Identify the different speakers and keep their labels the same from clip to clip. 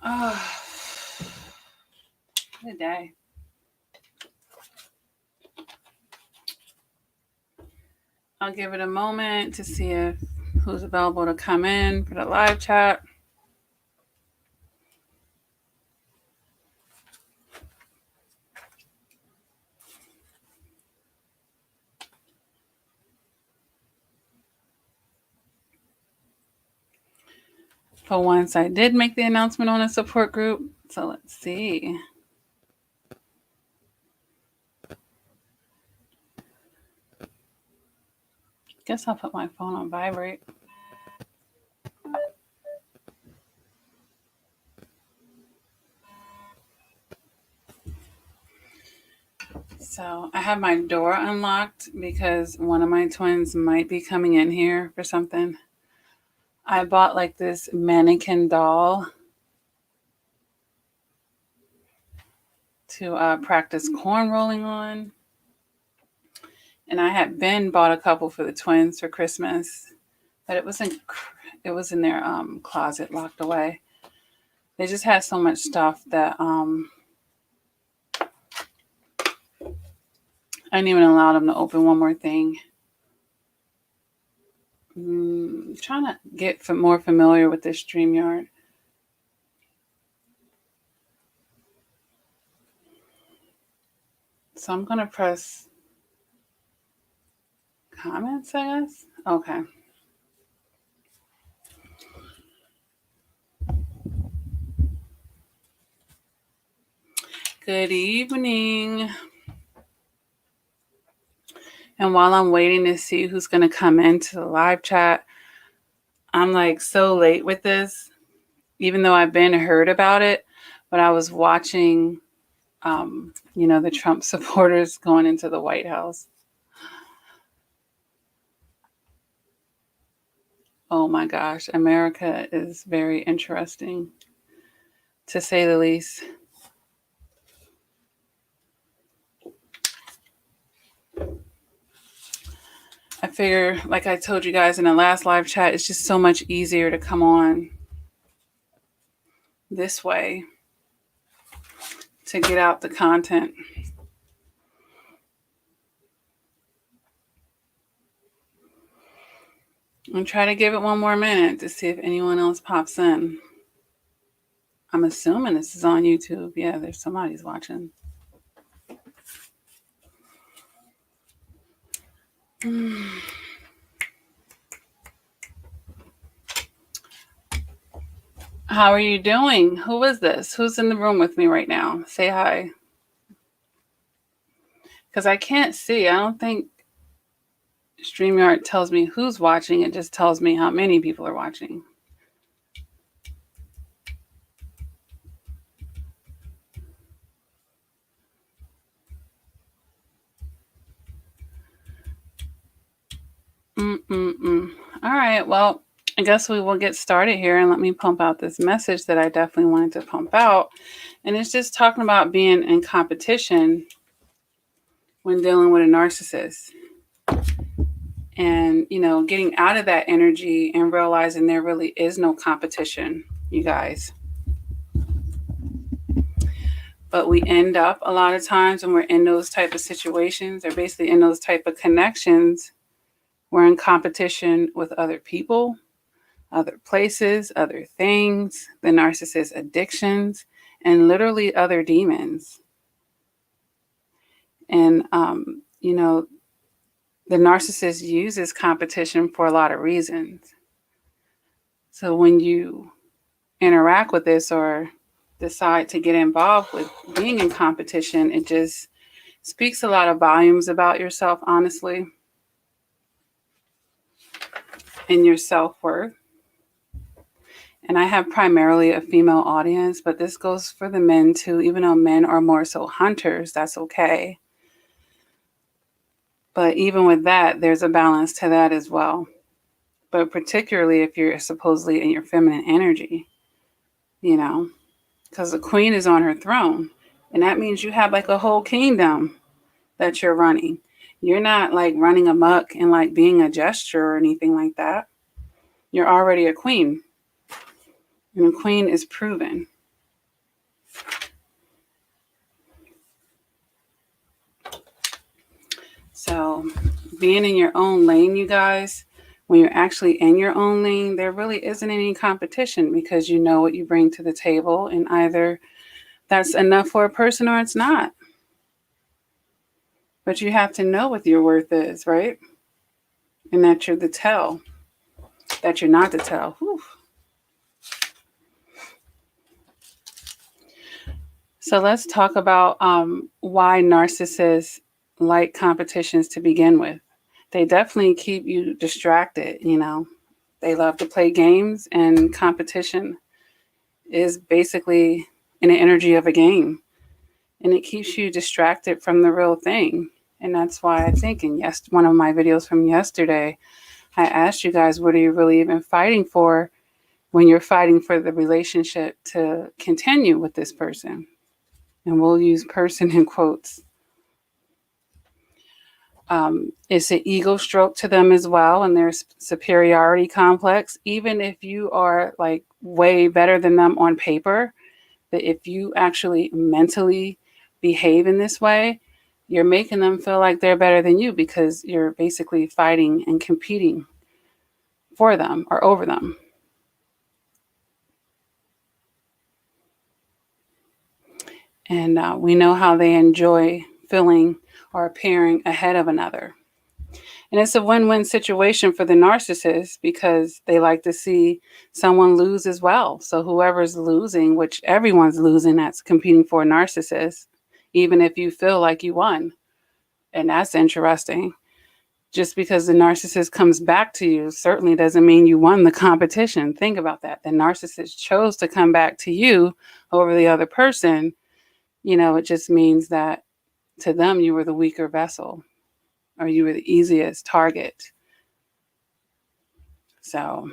Speaker 1: Oh, good day. I'll give it a moment to see if who's available to come in for the live chat. For once, I did make the announcement on a support group. So let's see. Guess I'll put my phone on vibrate. So I have my door unlocked because one of my twins might be coming in here for something. I bought like this mannequin doll to practice corn rolling on. And I had bought a couple for the twins for Christmas, but it was in their closet locked away. They just had so much stuff that I didn't even allow them to open one more thing. I'm trying to get more familiar with this StreamYard. So I'm going to press comments, I guess. Okay. Good evening. And while I'm waiting to see who's going to come into the live chat, I'm like so late with this, even though I've heard about it, but I was watching, the Trump supporters going into the White House. Oh my gosh, America is very interesting, to say the least. I figure, like I told you guys in the last live chat, it's just so much easier to come on this way to get out the content. I'm trying to give it one more minute to see if anyone else pops in. I'm assuming this is on YouTube. Yeah, there's somebody's watching. How are you doing? Who is this? Who's in the room with me right now? Say hi. Because I can't see. I don't think StreamYard tells me who's watching. It just tells me how many people are watching. All right. Well, I guess we will get started here, and let me pump out this message that I definitely wanted to pump out. And it's just talking about being in competition when dealing with a narcissist. And, getting out of that energy and realizing there really is no competition, you guys. But we end up a lot of times when we're in those type of situations, or basically in those type of connections, we're in competition with other people, other places, other things, the narcissist addictions, and literally other demons. And, the narcissist uses competition for a lot of reasons. So when you interact with this or decide to get involved with being in competition, it just speaks a lot of volumes about yourself, honestly, and your self-worth. And I have primarily a female audience, but this goes for the men too. Even though men are more so hunters, that's okay. But even with that, there's a balance to that as well. But particularly if you're supposedly in your feminine energy, because the queen is on her throne. And that means you have like a whole kingdom that you're running. You're not like running amok and like being a gesture or anything like that. You're already a queen. And a queen is proven. So being in your own lane, you guys, when you're actually in your own lane, there really isn't any competition because you know what you bring to the table, and either that's enough for a person or it's not. But you have to know what your worth is, right? And that you're the tell, that you're not the tell. Whew. So let's talk about why narcissists like competitions to begin with. They definitely keep you distracted, you know. They love to play games, and competition is basically an energy of a game. And it keeps you distracted from the real thing. And that's why I think in one of my videos from yesterday, I asked you guys, what are you really even fighting for when you're fighting for the relationship to continue with this person? And we'll use person in quotes. It's an ego stroke to them as well, and there's superiority complex. Even if you are like way better than them on paper, but if you actually mentally behave in this way, you're making them feel like they're better than you because you're basically fighting and competing for them or over them. And we know how they enjoy feeling or appearing ahead of another. And it's a win-win situation for the narcissist because they like to see someone lose as well. So whoever's losing, which everyone's losing that's competing for a narcissist, even if you feel like you won. And that's interesting. Just because the narcissist comes back to you certainly doesn't mean you won the competition. Think about that. The narcissist chose to come back to you over the other person. You know, it just means that to them, you were the weaker vessel or you were the easiest target. So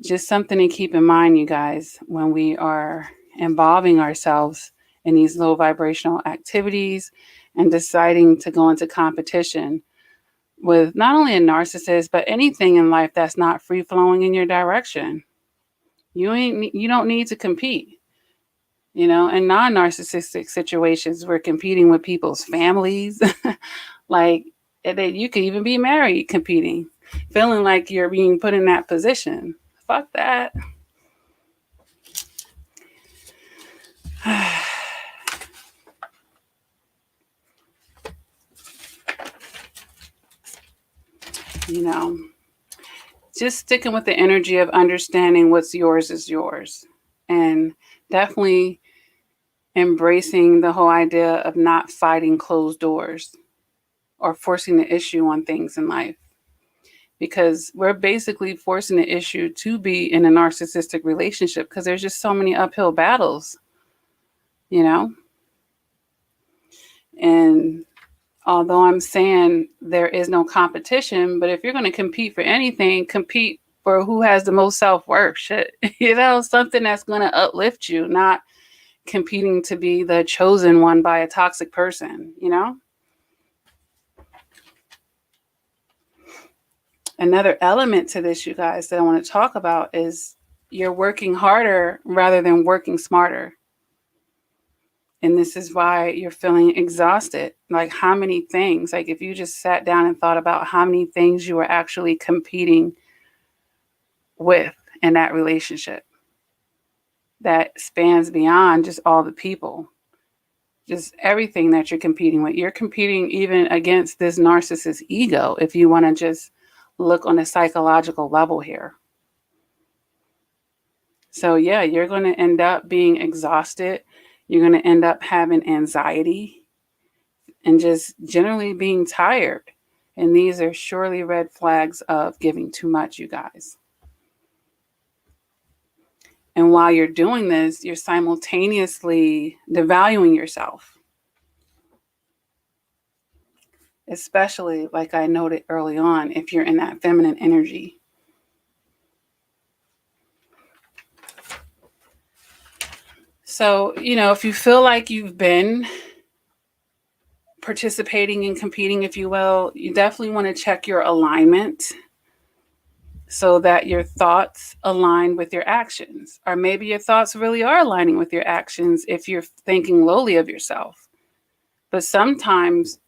Speaker 1: just something to keep in mind, you guys, when we are involving ourselves in these low vibrational activities and deciding to go into competition with not only a narcissist, but anything in life that's not free flowing in your direction. You don't need to compete. You know, in non-narcissistic situations, we're competing with people's families. Like, you could even be married competing, feeling like you're being put in that position. Fuck that. You know, just sticking with the energy of understanding what's yours is yours. And definitely embracing the whole idea of not fighting closed doors or forcing the issue on things in life. Because we're basically forcing the issue to be in a narcissistic relationship because there's just so many uphill battles, you know? And although I'm saying there is no competition, but if you're going to compete for anything, compete for who has the most self-worth. Shit. You know, something that's going to uplift you, not competing to be the chosen one by a toxic person, you know? Another element to this, you guys, that I want to talk about is you're working harder rather than working smarter. And this is why you're feeling exhausted. Like how many things, like if you just sat down and thought about how many things you were actually competing with in that relationship that spans beyond just all the people, just everything that you're competing with. You're competing even against this narcissist ego if you want to just look on a psychological level here. So yeah, you're going to end up being exhausted. You're going to end up having anxiety and just generally being tired. And these are surely red flags of giving too much, you guys. And while you're doing this, you're simultaneously devaluing yourself. Especially, like I noted early on, if you're in that feminine energy. So, you know, if you feel like you've been participating and competing, if you will, you definitely want to check your alignment so that your thoughts align with your actions. Or maybe your thoughts really are aligning with your actions if you're thinking lowly of yourself. But sometimes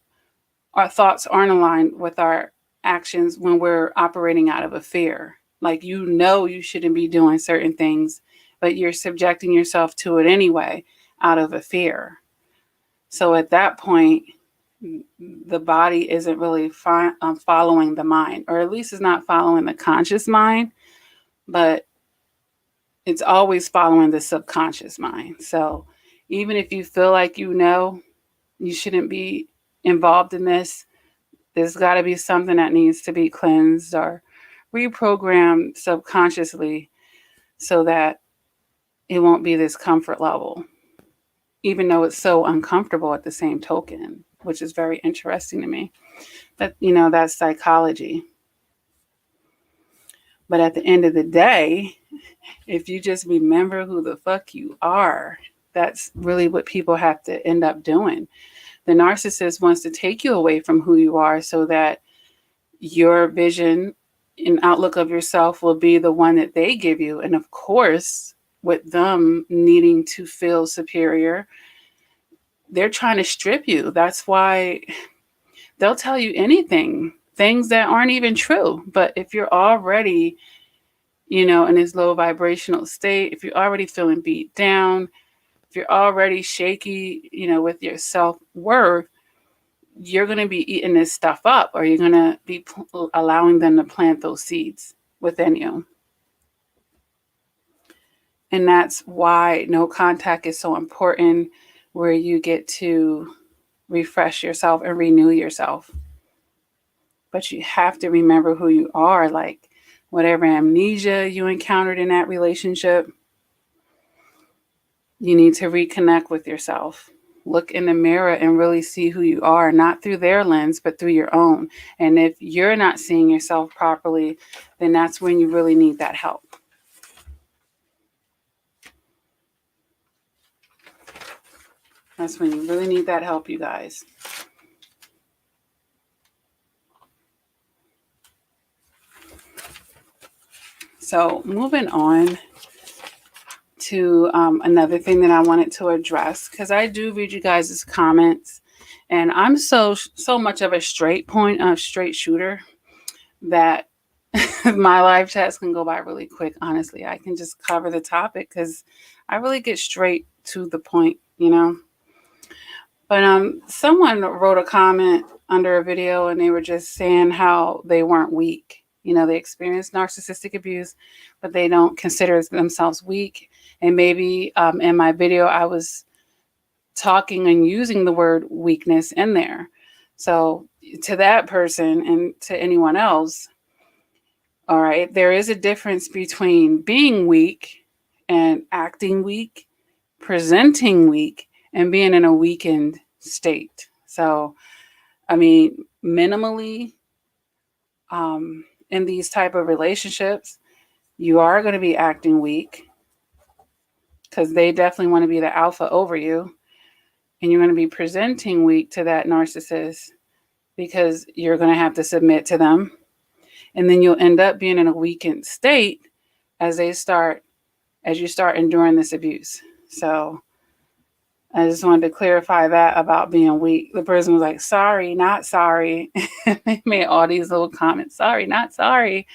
Speaker 1: our thoughts aren't aligned with our actions when we're operating out of a fear. Like, you shouldn't be doing certain things, but you're subjecting yourself to it anyway out of a fear. So at that point, the body isn't really following the mind, or at least it's not following the conscious mind, but it's always following the subconscious mind. So even if you feel like you shouldn't be involved in this, there's got to be something that needs to be cleansed or reprogrammed subconsciously so that it won't be this comfort level, even though it's so uncomfortable at the same token, which is very interesting to me. But, that's psychology. But at the end of the day, if you just remember who the fuck you are, that's really what people have to end up doing. The narcissist wants to take you away from who you are so that your vision and outlook of yourself will be the one that they give you. And of course, with them needing to feel superior, they're trying to strip you. That's why they'll tell you anything, things that aren't even true. But if you're already, in this low vibrational state, if you're already feeling beat down, if you're already shaky, with your self-worth, you're going to be eating this stuff up, or you're going to be allowing them to plant those seeds within you. And that's why no contact is so important, where you get to refresh yourself and renew yourself. But you have to remember who you are, like whatever amnesia you encountered in that relationship, you need to reconnect with yourself. Look in the mirror and really see who you are, not through their lens, but through your own. And if you're not seeing yourself properly, then that's when you really need that help. That's when you really need that help, you guys. So moving on to another thing that I wanted to address, because I do read you guys' comments, and I'm so much of a straight shooter that my live chats can go by really quick. Honestly, I can just cover the topic because I really get straight to the point, But someone wrote a comment under a video, and they were just saying how they weren't weak. They experienced narcissistic abuse, but they don't consider themselves weak. And maybe in my video, I was talking and using the word weakness in there. So to that person and to anyone else, all right, there is a difference between being weak and acting weak, presenting weak, and being in a weakened state. So, minimally, in these type of relationships, you are going to be acting weak because they definitely want to be the alpha over you. And you're going to be presenting weak to that narcissist because you're going to have to submit to them. And then you'll end up being in a weakened state as you start enduring this abuse. So I just wanted to clarify that about being weak. The person was like, sorry, not sorry. They made all these little comments, sorry, not sorry.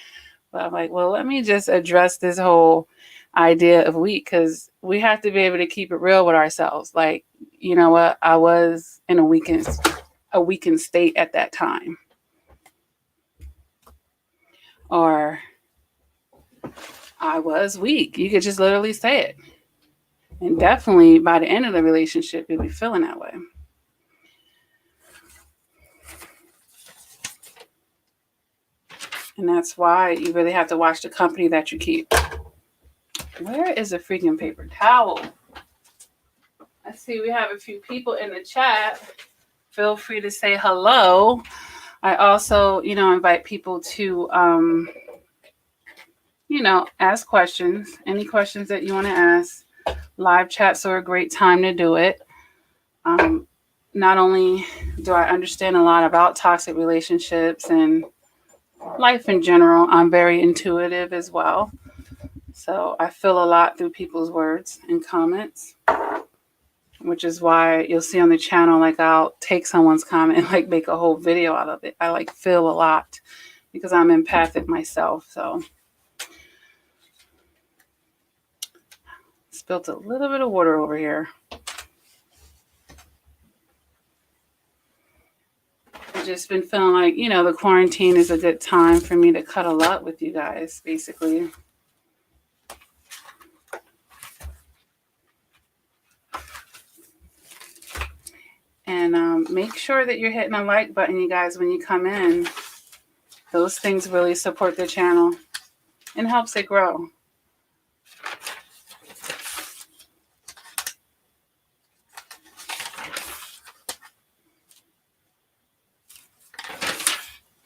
Speaker 1: But I'm like, well, let me just address this whole idea of weak, because we have to be able to keep it real with ourselves. Like, you know what? I was in a weakened state at that time. Or I was weak. You could just literally say it. And definitely by the end of the relationship, you'll be feeling that way. And that's why you really have to watch the company that you keep. Where is the freaking paper towel? I see we have a few people in the chat. Feel free to say hello. I also, invite people to, ask questions. Any questions that you want to ask. Live chats are a great time to do it. Not only do I understand a lot about toxic relationships and life in general, I'm very intuitive as well. So I feel a lot through people's words and comments. which is why you'll see on the channel, like I'll take someone's comment and like make a whole video out of it. I like feel a lot because I'm empathic myself. So spilled a little bit of water over here. I've just been feeling like, you know, the quarantine is a good time for me to cuddle up with you guys, basically. And make sure that you're hitting a like button, you guys, when you come in. Those things really support the channel and helps it grow.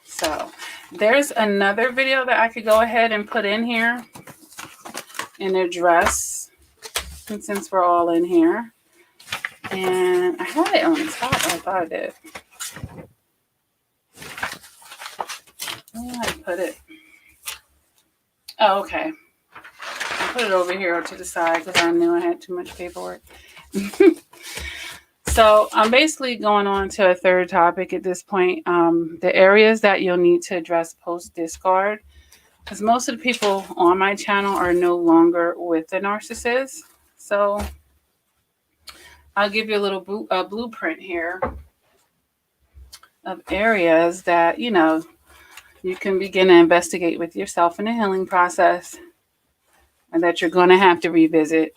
Speaker 1: So there's another video that I could go ahead and put in here and address, and since we're all in here. And I had it on top. I thought I did. Where did I put it? Oh, okay. I put it over here to the side because I knew I had too much paperwork. So I'm basically going on to a third topic at this point. The areas that you'll need to address post-discard. Because most of the people on my channel are no longer with the narcissist. So I'll give you a little blueprint here of areas that, you know, you can begin to investigate with yourself in the healing process, and that you're going to have to revisit.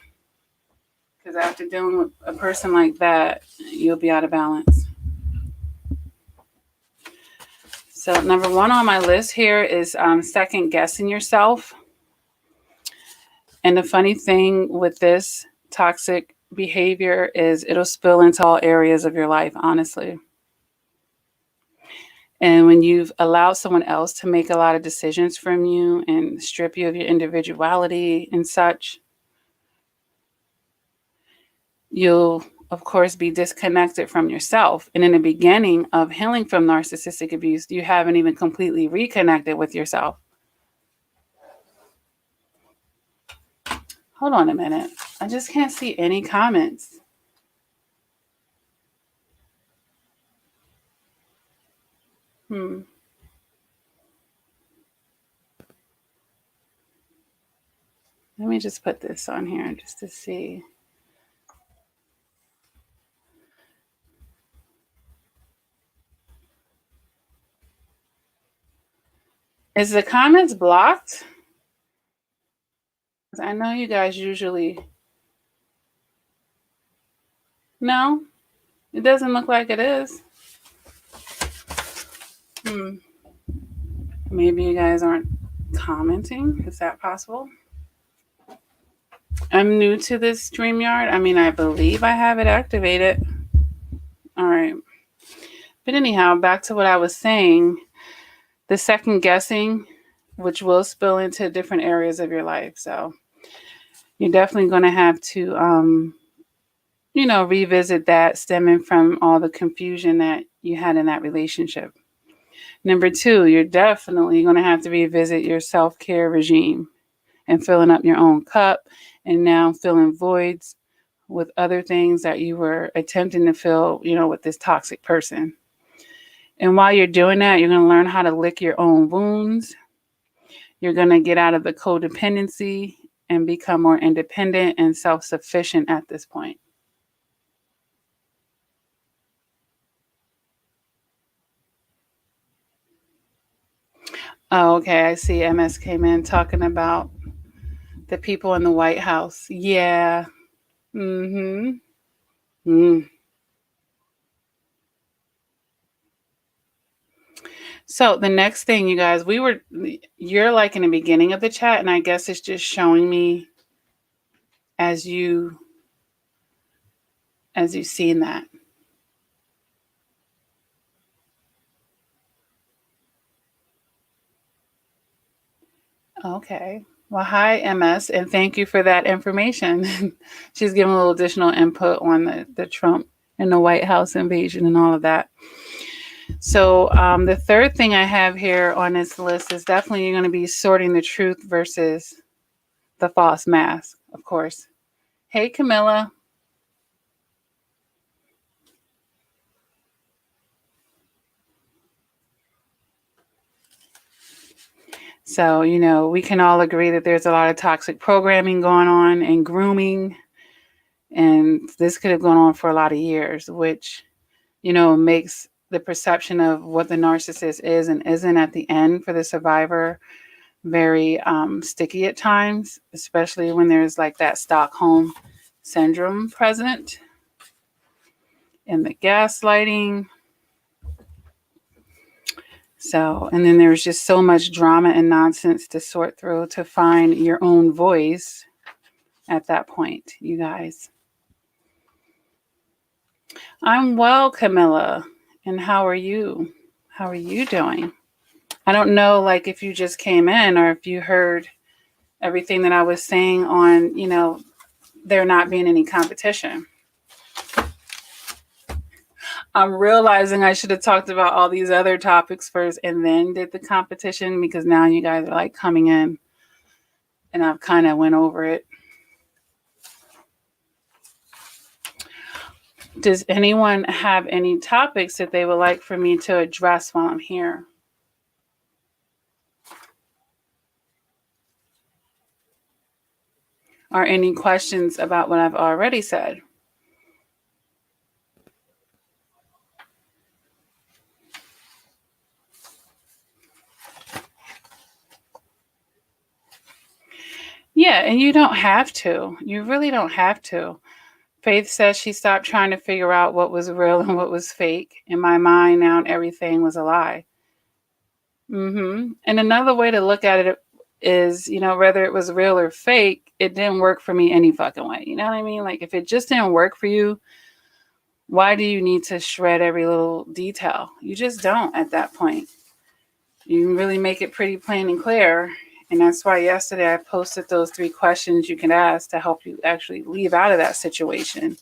Speaker 1: Because after dealing with a person like that, you'll be out of balance. So number one on my list here is second guessing yourself. And the funny thing with this toxic behavior is it'll spill into all areas of your life, honestly. And when you've allowed someone else to make a lot of decisions from you and strip you of your individuality and such, you'll, of course, be disconnected from yourself. And in the beginning of healing from narcissistic abuse, you haven't even completely reconnected with yourself. Hold on a minute. I just can't see any comments. Let me just put this on here just to see. Is the comments blocked? I know you guys usually... No, it doesn't look like it is. Maybe you guys aren't commenting. Is that possible? I'm new to this StreamYard. I mean, I believe I have it activated. All right. But anyhow, back to what I was saying. The second guessing, which will spill into different areas of your life. So you're definitely going to have to, you know, revisit that, stemming from all the confusion that you had in that relationship. Number two, you're definitely going to have to revisit your self-care regime and filling up your own cup, and now filling voids with other things that you were attempting to fill, you know, with this toxic person. And while you're doing that, you're going to learn how to lick your own wounds. You're going to get out of the codependency and become more independent and self-sufficient at this point. Oh, okay. I see MS came in talking about the people in the White House. Yeah. So the next thing, you guys, you're like in the beginning of the chat, and I guess it's just showing me as you've seen that. Okay. Well, hi, MS, and thank you for that information. She's giving a little additional input on the Trump and the White House invasion and all of that. So the third thing I have here on this list is definitely you're going to be sorting the truth versus the false mask, of course. Hey, Camilla. So, we can all agree that there's a lot of toxic programming going on and grooming. And this could have gone on for a lot of years, which, makes the perception of what the narcissist is and isn't at the end for the survivor very sticky at times, especially when there's like that Stockholm syndrome present and the gaslighting. So, and then there's just so much drama and nonsense to sort through to find your own voice at that point, you guys. I'm well, Camilla. And how are you? How are you doing? I don't know, like, if you just came in or if you heard everything that I was saying on, there not being any competition. I'm realizing I should have talked about all these other topics first and then did the competition, because now you guys are like coming in and I've kind of went over it. Does anyone have any topics that they would like for me to address while I'm here? Or any questions about what I've already said? Yeah, and you don't have to. You really don't have to. Faith says she stopped trying to figure out what was real and what was fake. In my mind now, everything was a lie. And another way to look at it is, whether it was real or fake, it didn't work for me any fucking way. You know what I mean? Like, if it just didn't work for you, why do you need to shred every little detail? You just don't at that point. You can really make it pretty plain and clear. And that's why yesterday I posted those 3 questions you can ask to help you actually leave out of that situation.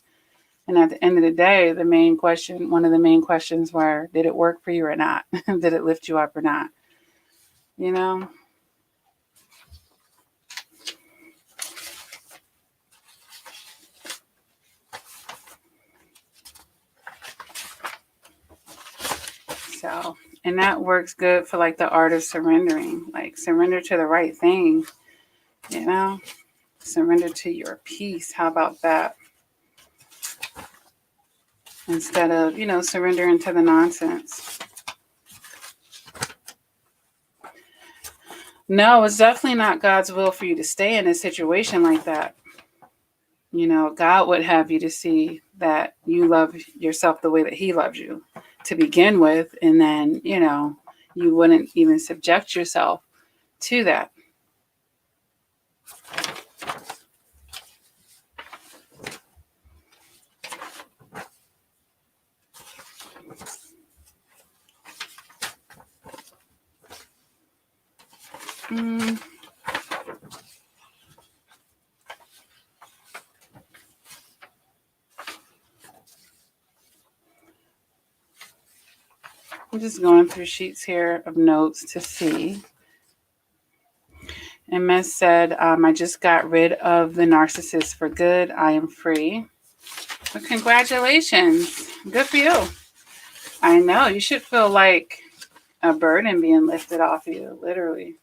Speaker 1: And at the end of the day, one of the main questions were, did it work for you or not? Did it lift you up or not? So, and that works good for like the art of surrendering, like surrender to the right thing, surrender to your peace. How about that? Instead of, surrendering to the nonsense. No, it's definitely not God's will for you to stay in a situation like that. God would have you to see that you love yourself the way that He loves you to begin with. And then, you wouldn't even subject yourself to that. I'm just going through sheets here of notes to see. And Miss said, I just got rid of the narcissist for good. I am free. Well, congratulations. Good for you. I know. You should feel like a burden being lifted off you, literally.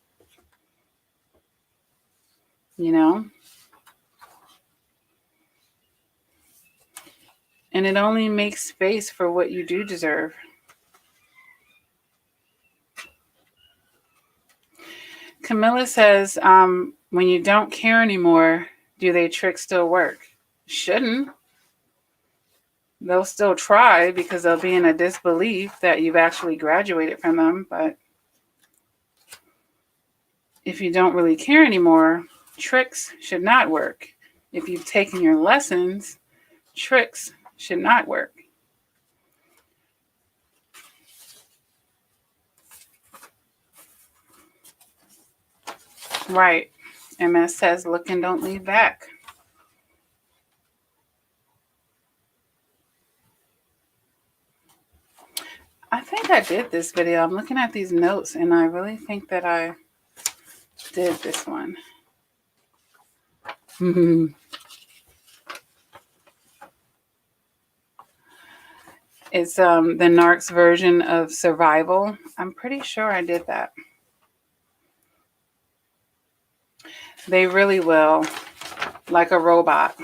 Speaker 1: And it only makes space for what you do deserve. Camilla says, when you don't care anymore, do they tricks still work? Shouldn't. They'll still try because they'll be in a disbelief that you've actually graduated from them. But if you don't really care anymore, tricks should not work. If you've taken your lessons, tricks should not work. Right. MS says, look and don't leave back. I think I did this video. I'm looking at these notes and I really think that I did this one. It's the Narc's version of survival. I'm pretty sure I did that. They really will, like a robot.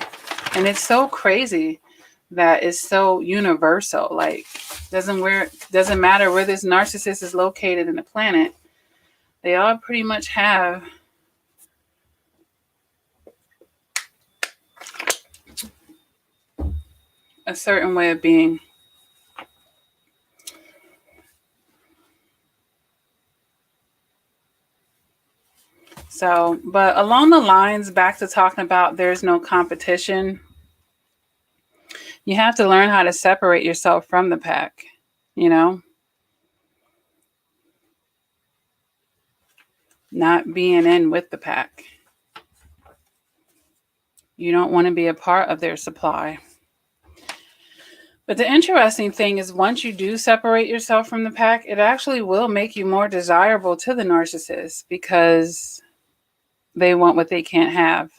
Speaker 1: And it's so crazy that it's so universal. Like, doesn't matter where this narcissist is located in the planet. They all pretty much have a certain way of being. So, but along the lines, back to talking about there's no competition, you have to learn how to separate yourself from the pack, you know? Not being in with the pack. You don't want to be a part of their supply. But the interesting thing is once you do separate yourself from the pack, it actually will make you more desirable to the narcissist because they want what they can't have.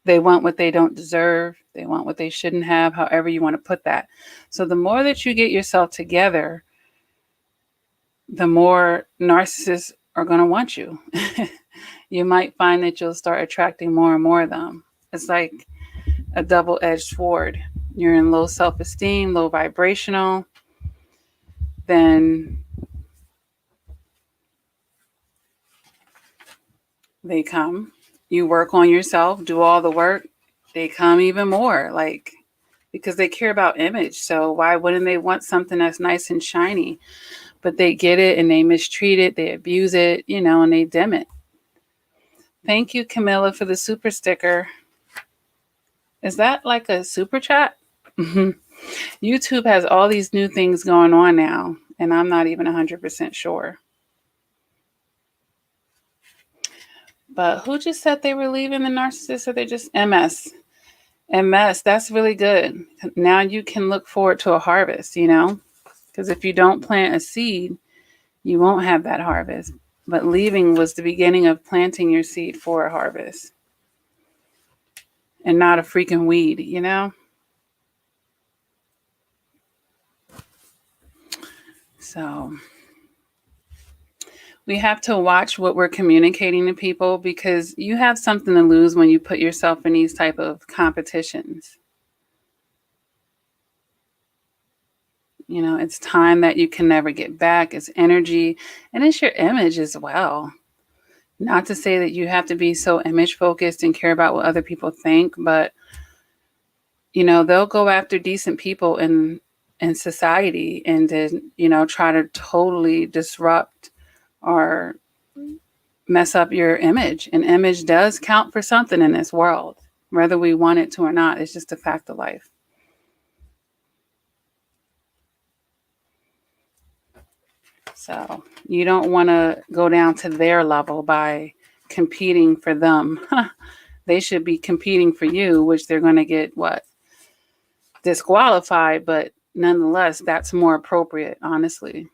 Speaker 1: They want what they don't deserve. They want what they shouldn't have, however you want to put that. So the more that you get yourself together, the more narcissists are going to want you. You might find that you'll start attracting more and more of them. It's like a double-edged sword. You're in low self-esteem, low vibrational, then they come. You work on yourself, do all the work, they come even more, like, because they care about image. So why wouldn't they want something that's nice and shiny? But they get it and they mistreat it, they abuse it, and they dim it. Thank you, Camilla, for the super sticker. Is that like a super chat? YouTube has all these new things going on now, and I'm not even 100% sure. But who just said they were leaving the narcissist, or they just MS? MS, that's really good. Now you can look forward to a harvest, because if you don't plant a seed, you won't have that harvest. But leaving was the beginning of planting your seed for a harvest. And not a freaking weed, So we have to watch what we're communicating to people because you have something to lose when you put yourself in these type of competitions. It's time that you can never get back. It's energy, and it's your image as well. Not to say that you have to be so image focused and care about what other people think, but they'll go after decent people in society and then, try to totally disrupt or mess up your image. And image does count for something in this world, whether we want it to or not. It's just a fact of life. So you don't want to go down to their level by competing for them. They should be competing for you, which they're going to get disqualified, but nonetheless, that's more appropriate, honestly.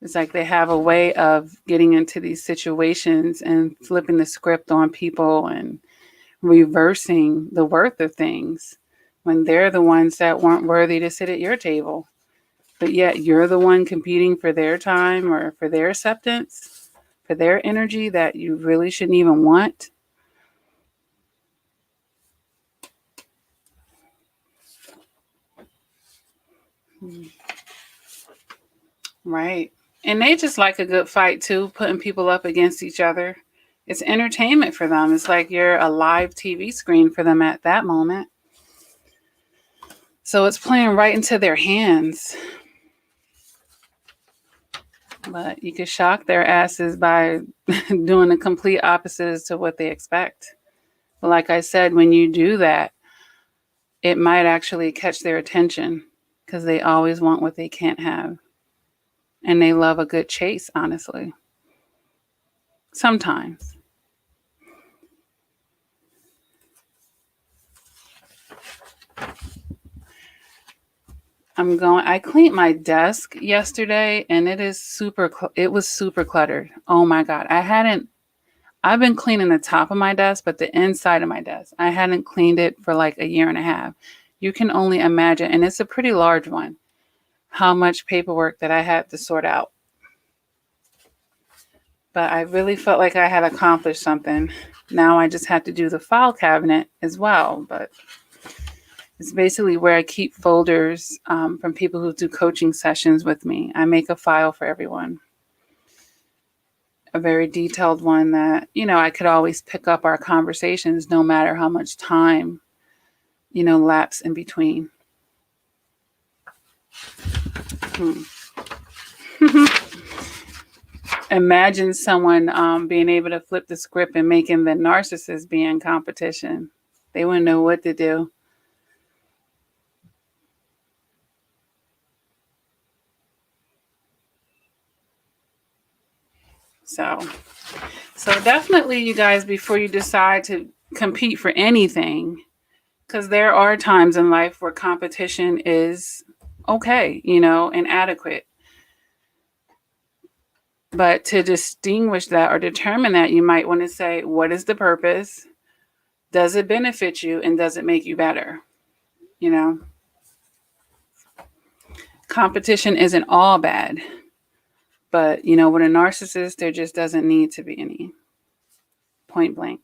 Speaker 1: It's like they have a way of getting into these situations and flipping the script on people and reversing the worth of things when they're the ones that weren't worthy to sit at your table. But yet you're the one competing for their time or for their acceptance, for their energy that you really shouldn't even want. Right. And they just like a good fight too, putting people up against each other. It's entertainment for them. It's like you're a live TV screen for them at that moment. So it's playing right into their hands. But you could shock their asses by doing the complete opposite to what they expect. But like I said, when you do that, it might actually catch their attention because they always want what they can't have. And they love a good chase, honestly. Sometimes. I cleaned my desk yesterday and it was super cluttered. Oh my God. I've been cleaning the top of my desk, but the inside of my desk, I hadn't cleaned it for like a year and a half. You can only imagine, and it's a pretty large one, how much paperwork that I had to sort out. But I really felt like I had accomplished something. Now I just have to do the file cabinet as well. But it's basically where I keep folders from people who do coaching sessions with me. I make a file for everyone. A very detailed one that, I could always pick up our conversations no matter how much time, lapse in between. Imagine someone being able to flip the script and making the narcissist be in competition. They wouldn't know what to do. So definitely, you guys, before you decide to compete for anything, because there are times in life where competition is okay, and adequate. But to distinguish that or determine that, you might want to say, what is the purpose? Does it benefit you? And does it make you better? Competition isn't all bad. But, with a narcissist, there just doesn't need to be any. Point blank.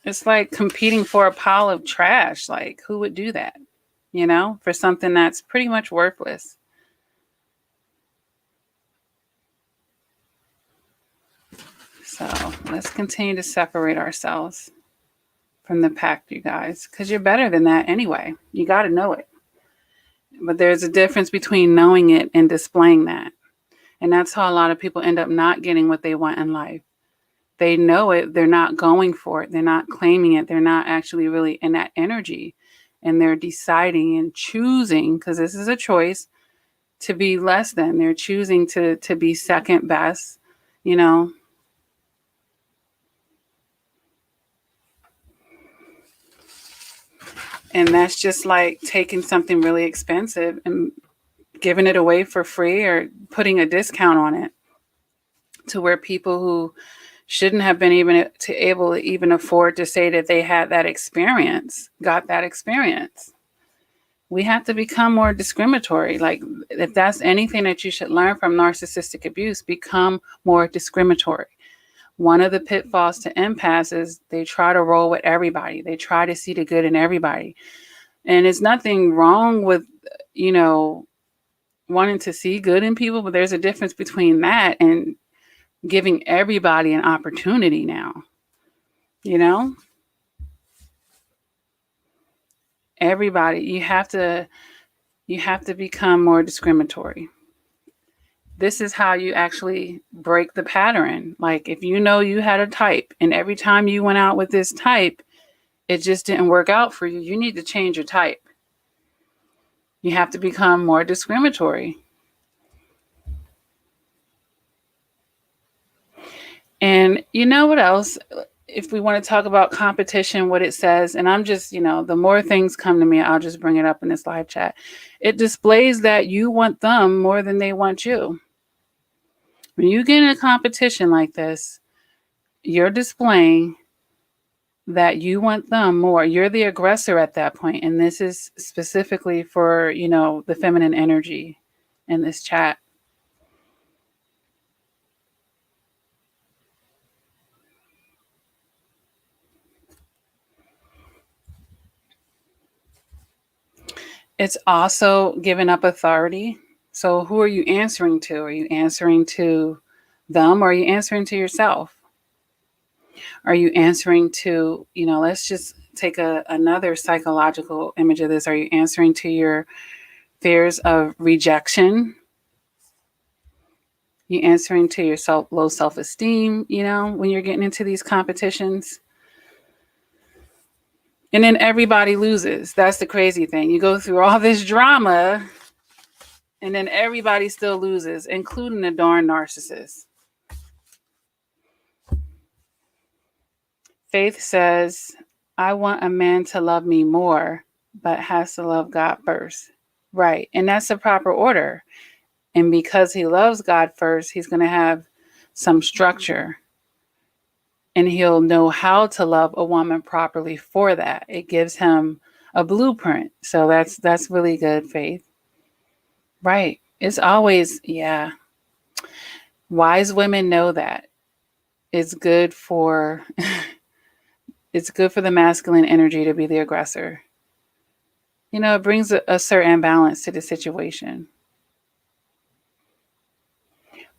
Speaker 1: It's like competing for a pile of trash. Like, who would do that? For something that's pretty much worthless. So let's continue to separate ourselves from the pack, you guys, because you're better than that anyway. You got to know it. But there's a difference between knowing it and displaying that. And that's how a lot of people end up not getting what they want in life. They know it. They're not going for it. They're not claiming it. They're not actually really in that energy. And they're deciding and choosing, because this is a choice, to be less than. They're choosing to be second best, And that's just like taking something really expensive and giving it away for free or putting a discount on it, to where people who shouldn't have been able to even afford to say that they had that experience got that experience. We have to become more discriminatory. Like, if that's anything that you should learn from narcissistic abuse, become more discriminatory. One of the pitfalls to empaths is they try to roll with everybody. They try to see the good in everybody. And it's nothing wrong with, wanting to see good in people, but there's a difference between that and giving everybody an opportunity now. Everybody, you have to become more discriminatory. This is how you actually break the pattern. Like, if you had a type and every time you went out with this type, it just didn't work out for you, you need to change your type. You have to become more discriminatory. And you know what else? If we want to talk about competition, what it says, and I'm just, the more things come to me, I'll just bring it up in this live chat. It displays that you want them more than they want you. When you get in a competition like this, you're displaying that you want them more. You're the aggressor at that point. And this is specifically for, the feminine energy in this chat. It's also giving up authority. So who are you answering to? Are you answering to them, or are you answering to yourself? Are you answering to, let's just take another psychological image of this. Are you answering to your fears of rejection? You answering to your low self-esteem, when you're getting into these competitions? And then everybody loses. That's the crazy thing. You go through all this drama, and then everybody still loses, including the darn narcissist. Faith says, I want a man to love me more, but has to love God first. Right. And that's the proper order. And because he loves God first, he's going to have some structure. And he'll know how to love a woman properly for that. It gives him a blueprint. So that's really good, Faith. Right. It's always, yeah. Wise women know that. It's good for it's good for the masculine energy to be the aggressor. It brings a certain balance to the situation.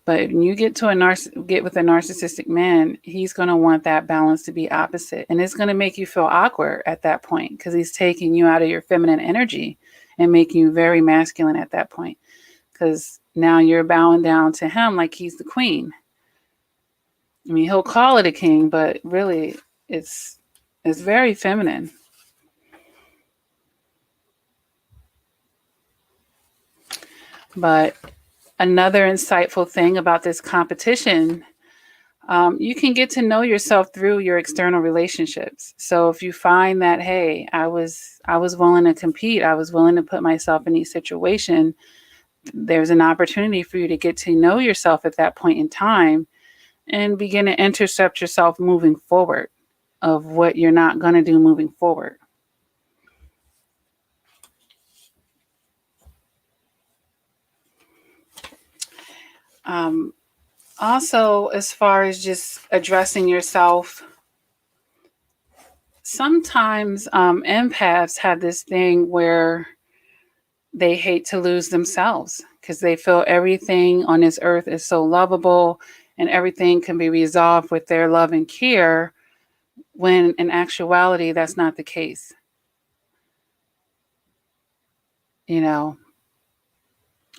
Speaker 1: But when you get with a narcissistic man, he's going to want that balance to be opposite, and it's going to make you feel awkward at that point because he's taking you out of your feminine energy and making you very masculine at that point. Because now you're bowing down to him like he's the queen. I mean, he'll call it a king, but really, it's very feminine. But another insightful thing about this competition, you can get to know yourself through your external relationships. So if you find that, hey, I was willing to compete, I was willing to put myself in these situations, there's an opportunity for you to get to know yourself at that point in time and begin to intercept yourself moving forward of what you're not going to do moving forward. Also, as far as just addressing yourself, sometimes empaths have this thing where they hate to lose themselves because they feel everything on this earth is so lovable and everything can be resolved with their love and care, when in actuality, that's not the case.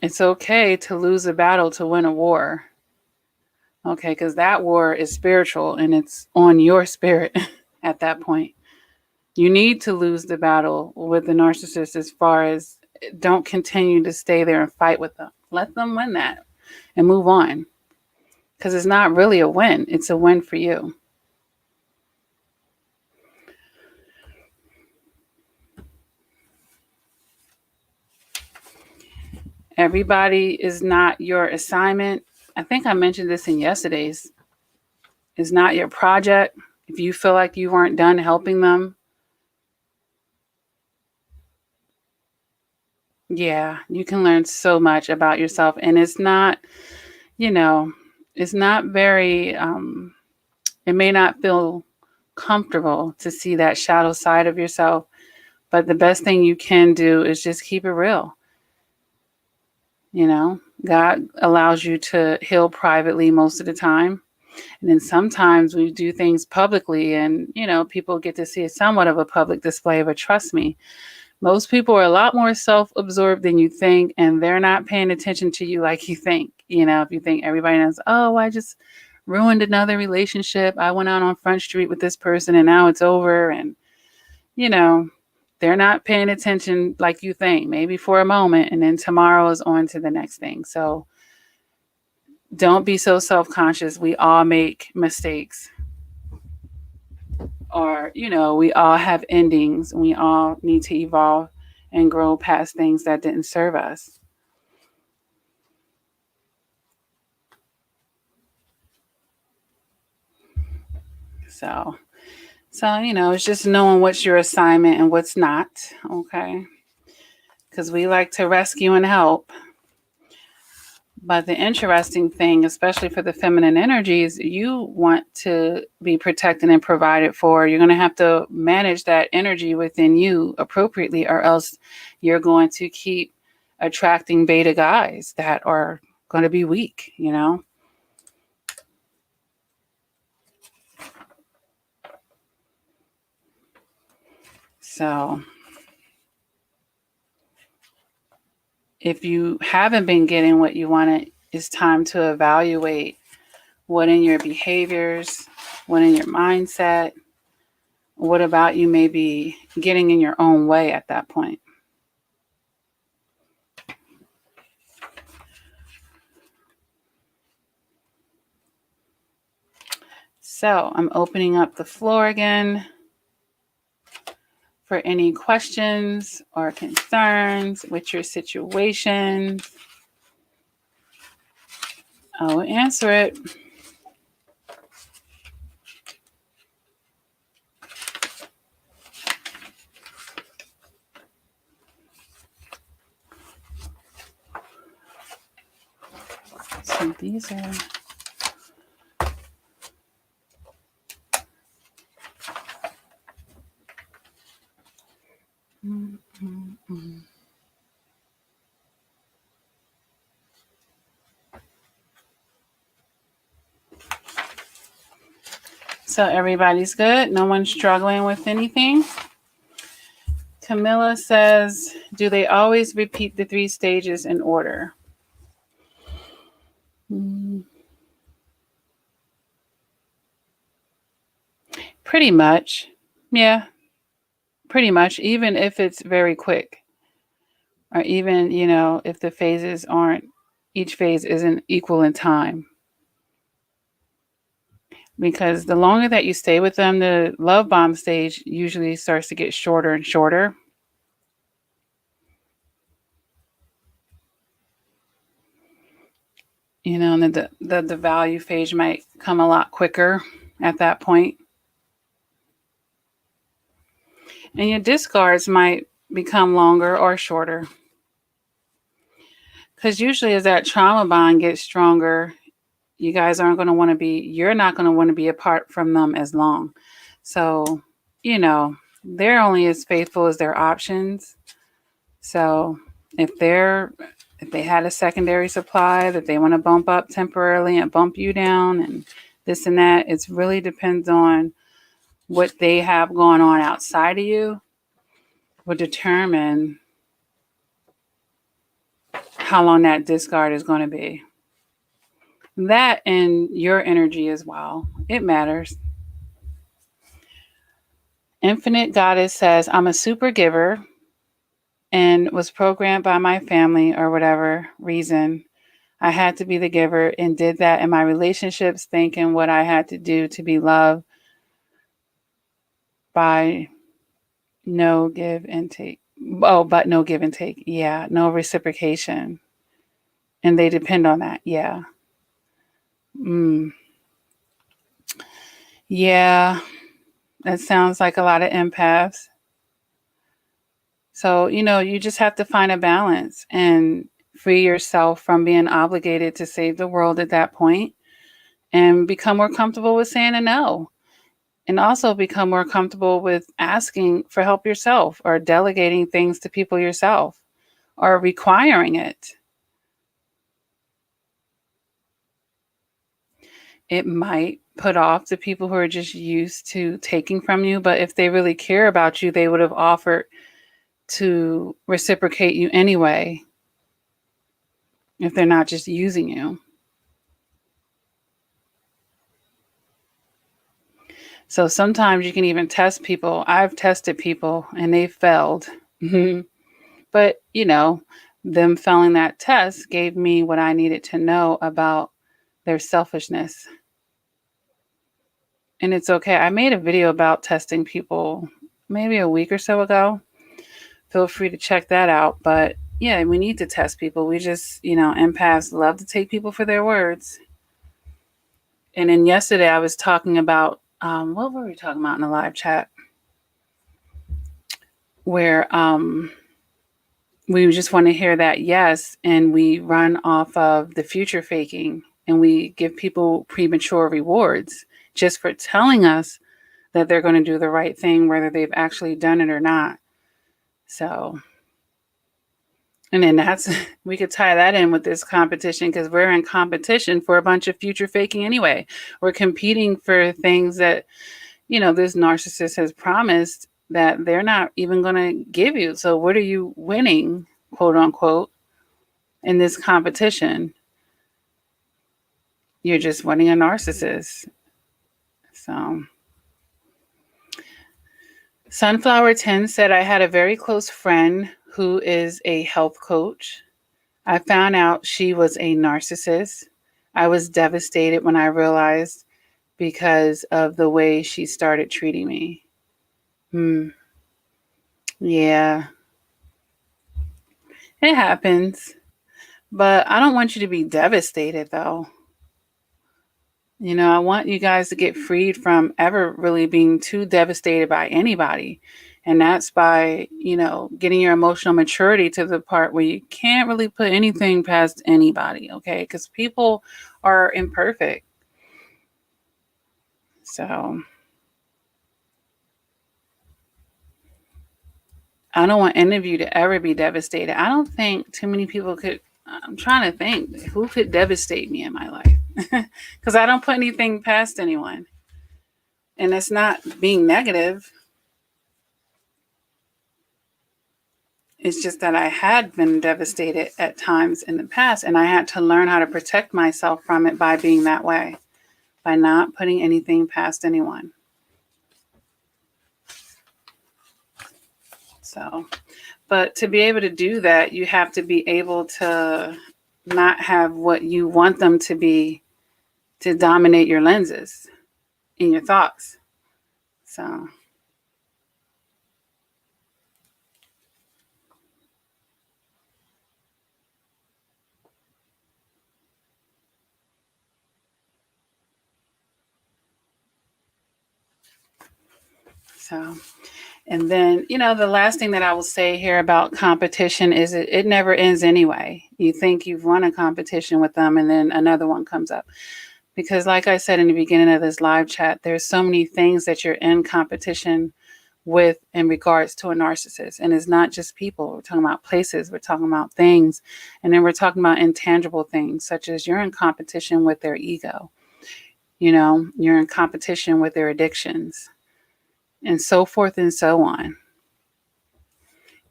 Speaker 1: It's okay to lose a battle to win a war. Okay, because that war is spiritual and it's on your spirit at that point. You need to lose the battle with the narcissist as far as don't continue to stay there and fight with them. Let them win that and move on. Because it's not really a win. It's a win for you. Everybody is not your assignment. I think I mentioned this in yesterday's. It's not your project. If you feel like you weren't done helping them, yeah, you can learn so much about yourself. And it's not, it's not very, it may not feel comfortable to see that shadow side of yourself. But the best thing you can do is just keep it real. God allows you to heal privately most of the time. And then sometimes we do things publicly and, people get to see somewhat of a public display. But trust me, most people are a lot more self-absorbed than you think, and they're not paying attention to you like you think. If you think everybody knows, oh, I just ruined another relationship. I went out on Front Street with this person and now it's over. And, they're not paying attention like you think, maybe for a moment, and then tomorrow is on to the next thing. So don't be so self-conscious. We all make mistakes. Or, we all have endings. And we all need to evolve and grow past things that didn't serve us. So, it's just knowing what's your assignment and what's not. Okay. Because we like to rescue and help. But the interesting thing, especially for the feminine energies, you want to be protected and provided for. You're going to have to manage that energy within you appropriately, or else you're going to keep attracting beta guys that are going to be weak, So if you haven't been getting what you wanted, it's time to evaluate what in your behaviors, what in your mindset, what about you may be getting in your own way at that point. So I'm opening up the floor again for any questions or concerns with your situation. I will answer it. These are... So everybody's good? No one's struggling with anything? Camilla says, do they always repeat the 3 stages in order? Pretty much. Yeah, pretty much. Even if it's very quick. Or even, if the phases aren't, each phase isn't equal in time. Because the longer that you stay with them, the love bomb stage usually starts to get shorter and shorter. And the value phase might come a lot quicker at that point. And your discards might become longer or shorter. Because usually as that trauma bond gets stronger, you guys aren't going to want to be, you're not going to want to be apart from them as long. So, they're only as faithful as their options. So if they had a secondary supply that they want to bump up temporarily and bump you down and this and that, it really depends on what they have going on outside of you will determine how long that discard is going to be. That and your energy as well. It matters. Infinite Goddess says, I'm a super giver and was programmed by my family or whatever reason. I had to be the giver and did that in my relationships, thinking what I had to do to be loved by no give and take. Oh, but no give and take. Yeah, no reciprocation. And they depend on that. Yeah. Yeah, that sounds like a lot of empaths. So, you just have to find a balance and free yourself from being obligated to save the world at that point and become more comfortable with saying a no. And also become more comfortable with asking for help yourself or delegating things to people yourself or requiring it. It might put off the people who are just used to taking from you, but if they really care about you, they would have offered to reciprocate you anyway, if they're not just using you. So sometimes you can even test people. I've tested people and they failed. But, them failing that test gave me what I needed to know about their selfishness. And it's okay. I made a video about testing people maybe a week or so ago. Feel free to check that out. But yeah, we need to test people. We just, empaths love to take people for their words. And then yesterday I was talking about, what were we talking about in the live chat? Where we just want to hear that yes, and we run off of the future faking and we give people premature rewards just for telling us that they're going to do the right thing, whether they've actually done it or not. So, and then we could tie that in with this competition because we're in competition for a bunch of future faking anyway. We're competing for things that, this narcissist has promised that they're not even going to give you. So what are you winning, quote unquote, in this competition? You're just winning a narcissist. So Sunflower 10 said, I had a very close friend who is a health coach. I found out she was a narcissist. I was devastated when I realized because of the way she started treating me. Yeah. It happens. But I don't want you to be devastated, though. I want you guys to get freed from ever really being too devastated by anybody. And that's by, getting your emotional maturity to the part where you can't really put anything past anybody, okay? Because people are imperfect. So I don't want any of you to ever be devastated. I don't think too many people could. I'm trying to think who could devastate me in my life, because I don't put anything past anyone. And it's not being negative. It's just that I had been devastated at times in the past, and I had to learn how to protect myself from it by being that way, by not putting anything past anyone. So, but to be able to do that, you have to be able to not have what you want them to be to dominate your lenses in your thoughts. So and then, the last thing that I will say here about competition is it never ends anyway. You think you've won a competition with them and then another one comes up. Because like I said in the beginning of this live chat, there's so many things that you're in competition with in regards to a narcissist. And it's not just people. We're talking about places, we're talking about things, and then we're talking about intangible things, such as you're in competition with their ego. You're in competition with their addictions, and so forth and so on.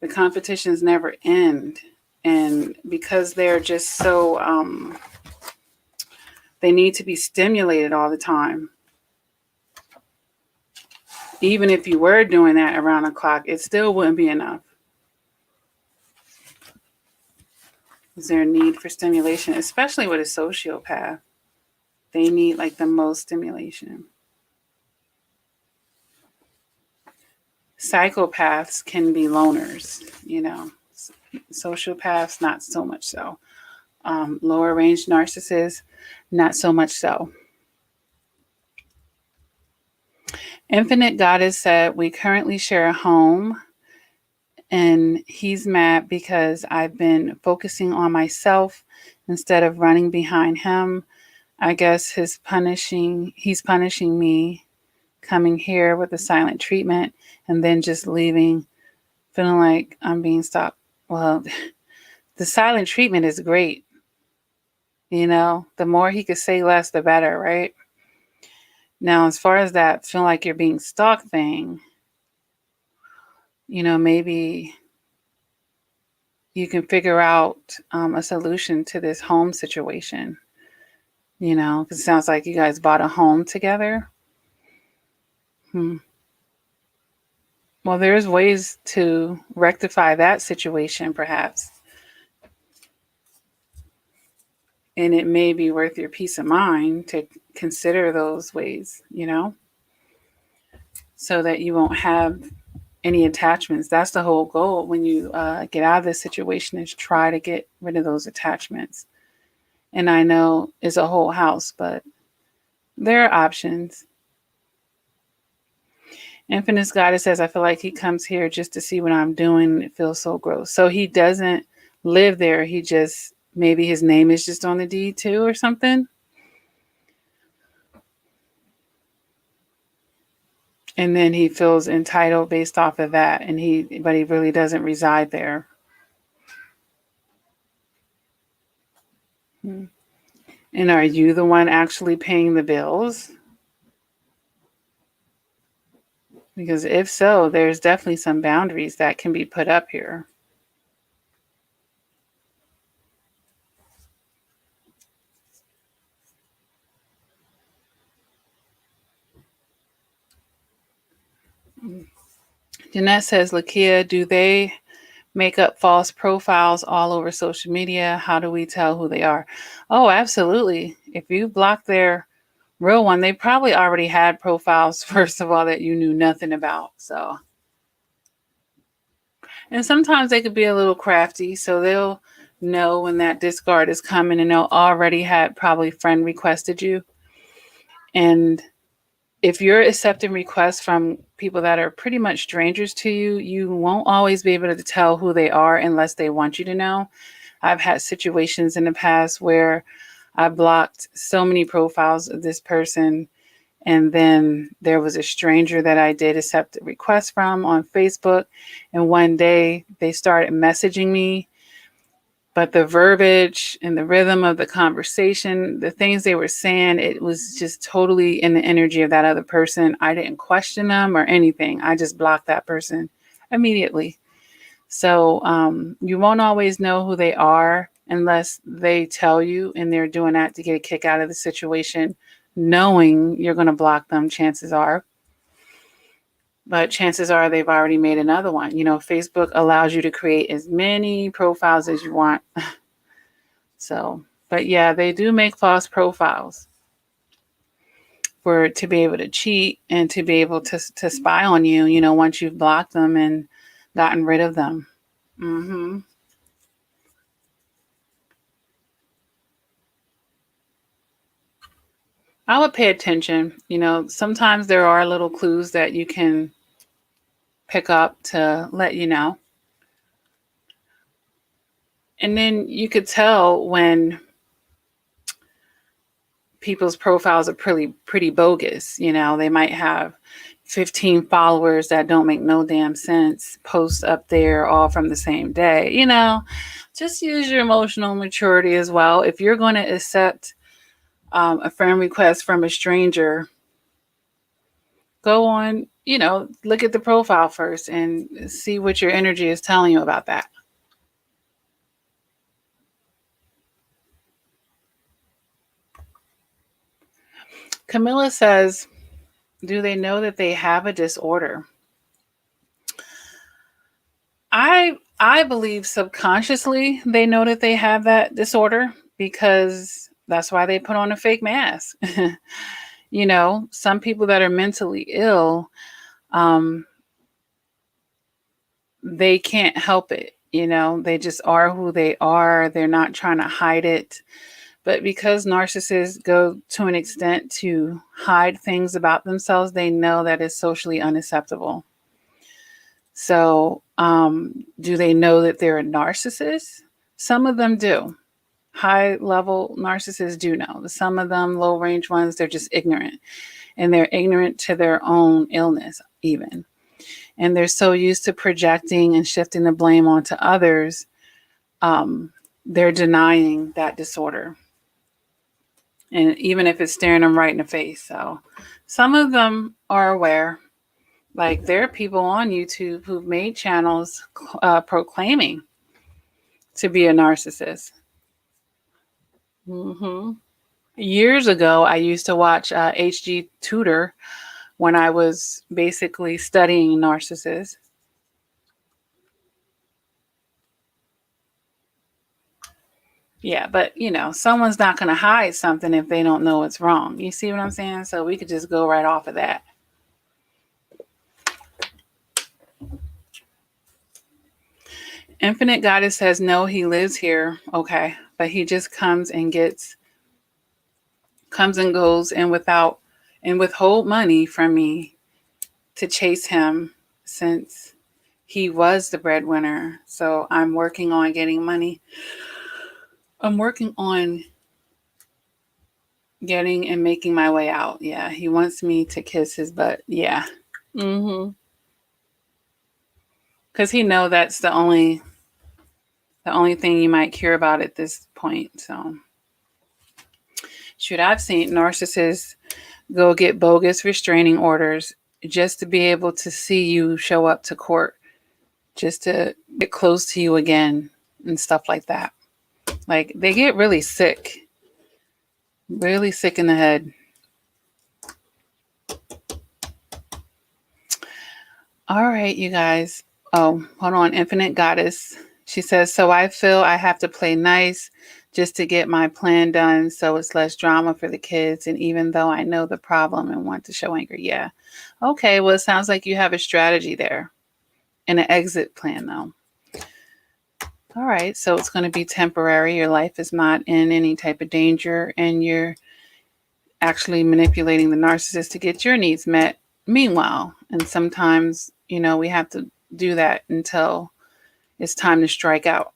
Speaker 1: The competitions never end. And because they're just so, they need to be stimulated all the time. Even if you were doing that around the clock, it still wouldn't be enough. Is there a need for stimulation, especially with a sociopath? They need like the most stimulation. Psychopaths can be loners, Sociopaths, not so much so. Lower range narcissists, not so much so. Infinite Goddess said, we currently share a home, and he's mad because I've been focusing on myself instead of running behind him. I guess he's punishing me, coming here with a silent treatment and then just leaving, feeling like I'm being stopped. Well, the silent treatment is great. The more he could say less, the better, right? Now, as far as that feeling like you're being stalked thing, maybe you can figure out a solution to this home situation, because it sounds like you guys bought a home together. Well, there's ways to rectify that situation, perhaps. And it may be worth your peace of mind to consider those ways, so that you won't have any attachments. That's the whole goal when you get out of this situation, is try to get rid of those attachments. And I know it's a whole house, but there are options. Infinite Goddess says, I feel like he comes here just to see what I'm doing. It feels so gross. So he doesn't live there. He just, maybe his name is just on the deed too or something. And then he feels entitled based off of that. But he really doesn't reside there. And are you the one actually paying the bills? Because if so, there's definitely some boundaries that can be put up here. Jeanette says, Lakia, do they make up false profiles all over social media? How do we tell who they are? Oh, absolutely. If you block their real one, they probably already had profiles, first of all, that you knew nothing about. So, and sometimes they could be a little crafty, so they'll know when that discard is coming, and they'll already had probably friend requested you. And if you're accepting requests from people that are pretty much strangers to you, you won't always be able to tell who they are unless they want you to know. I've had situations in the past where I blocked so many profiles of this person, and then there was a stranger that I did accept a request from on Facebook, and one day they started messaging me, but the verbiage and the rhythm of the conversation, the things they were saying, it was just totally in the energy of that other person. I didn't question them or anything. I just blocked that person immediately. So you won't always know who they are unless they tell you, and they're doing that to get a kick out of the situation, knowing you're going to block them, chances are. But chances are they've already made another one. You know, Facebook allows you to create as many profiles as you want. So, but yeah, they do make false profiles to be able to cheat and to be able to spy on you, you know, once you've blocked them and gotten rid of them. Mm-hmm. I would pay attention. You know, sometimes there are little clues that you can pick up to let you know. And then you could tell when people's profiles are pretty bogus. You know, they might have 15 followers that don't make no damn sense, posts up there all from the same day. You know, just use your emotional maturity as well. If you're going to accept a friend request from a stranger, go on, you know, look at the profile first and see what your energy is telling you about that. Camilla says, do they know that they have a disorder? I believe subconsciously they know that they have that disorder because that's why they put on a fake mask. You know, some people that are mentally ill, um, they can't help it. You know, they just are who they are. They're not trying to hide it. But because narcissists go to an extent to hide things about themselves, they know that is socially unacceptable. So, do they know that they're a narcissist? Some of them do. High level narcissists do know. Some of them, low range ones, they're just ignorant. And they're ignorant to their own illness, even. And they're so used to projecting and shifting the blame onto others, they're denying that disorder. And even if it's staring them right in the face. So some of them are aware. Like there are people on YouTube who've made channels proclaiming to be a narcissist. Mm-hmm. Years ago, I used to watch HG Tutor when I was basically studying narcissists. Yeah, but you know, someone's not going to hide something if they don't know it's wrong. You see what I'm saying? So we could just go right off of that. Infinite Goddess says, no, he lives here. Okay. But he just comes and goes and withhold money from me to chase him since he was the breadwinner. So I'm working on getting money. I'm working on getting and making my way out. Yeah. He wants me to kiss his butt. Yeah. Mm-hmm. Because he know that's the only thing you might care about at this point. So, shoot, I've seen narcissists go get bogus restraining orders just to be able to see you show up to court, just to get close to you again and stuff like that. Like they get really sick in the head. All right, you guys. Oh, hold on. Infinite Goddess. She says, so I feel I have to play nice just to get my plan done so it's less drama for the kids. And even though I know the problem and want to show anger. Yeah. Okay. Well, it sounds like you have a strategy there and an exit plan, though. All right. So it's going to be temporary. Your life is not in any type of danger. And you're actually manipulating the narcissist to get your needs met meanwhile. And sometimes, we have to do that until it's time to strike out.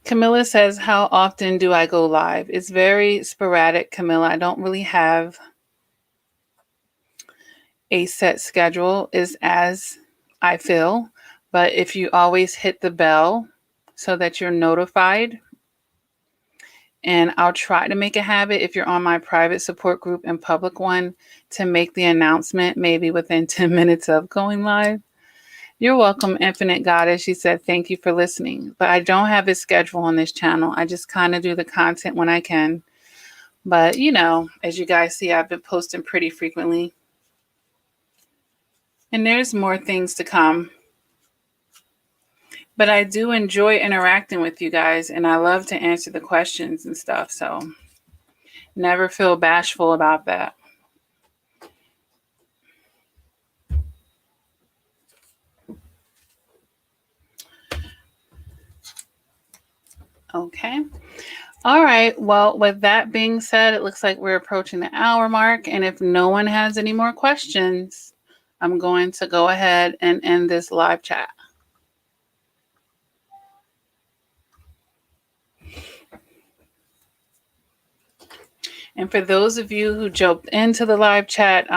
Speaker 1: Camilla says, how often do I go live? It's very sporadic, Camilla. I don't really have a set schedule, is as I feel. But if you always hit the bell so that you're notified, and I'll try to make a habit if you're on my private support group and public one to make the announcement maybe within 10 minutes of going live. You're welcome, Infinite Goddess. She said, thank you for listening. But I don't have a schedule on this channel. I just kind of do the content when I can. But, as you guys see, I've been posting pretty frequently. And there's more things to come. But I do enjoy interacting with you guys, and I love to answer the questions and stuff. So never feel bashful about that. Okay. All right. Well, with that being said, it looks like we're approaching the hour mark. And if no one has any more questions, I'm going to go ahead and end this live chat. And for those of you who jumped into the live chat,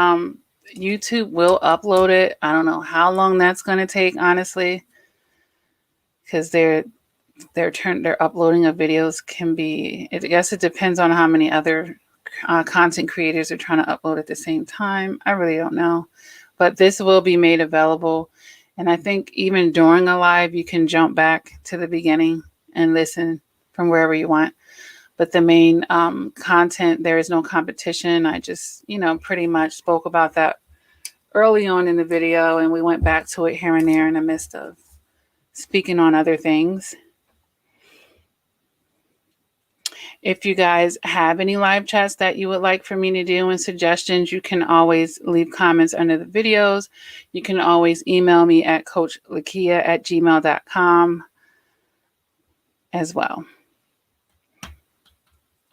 Speaker 1: YouTube will upload it. I don't know how long that's going to take, honestly, because their uploading of videos can be, I guess it depends on how many other content creators are trying to upload at the same time. I really don't know. But this will be made available. And I think even during a live, you can jump back to the beginning and listen from wherever you want. But the main content, there is no competition. I just, pretty much spoke about that early on in the video, and we went back to it here and there in the midst of speaking on other things. If you guys have any live chats that you would like for me to do and suggestions, you can always leave comments under the videos. You can always email me at CoachLakia@gmail.com as well.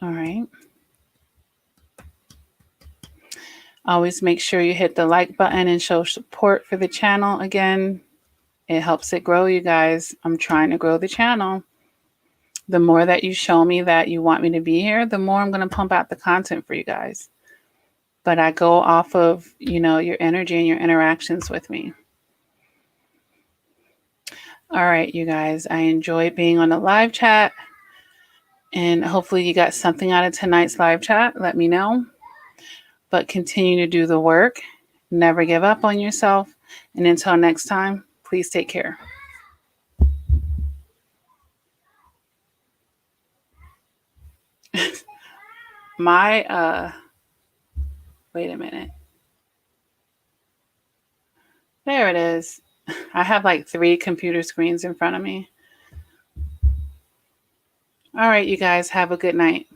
Speaker 1: All right. Always make sure you hit the like button and show support for the channel. Again, it helps it grow, you guys. I'm trying to grow the channel. The more that you show me that you want me to be here, the more I'm going to pump out the content for you guys. But I go off of, your energy and your interactions with me. All right, you guys, I enjoyed being on the live chat. And hopefully you got something out of tonight's live chat. Let me know. But continue to do the work. Never give up on yourself. And until next time, please take care. Wait a minute. There it is. I have like 3 computer screens in front of me. All right, you guys, have a good night.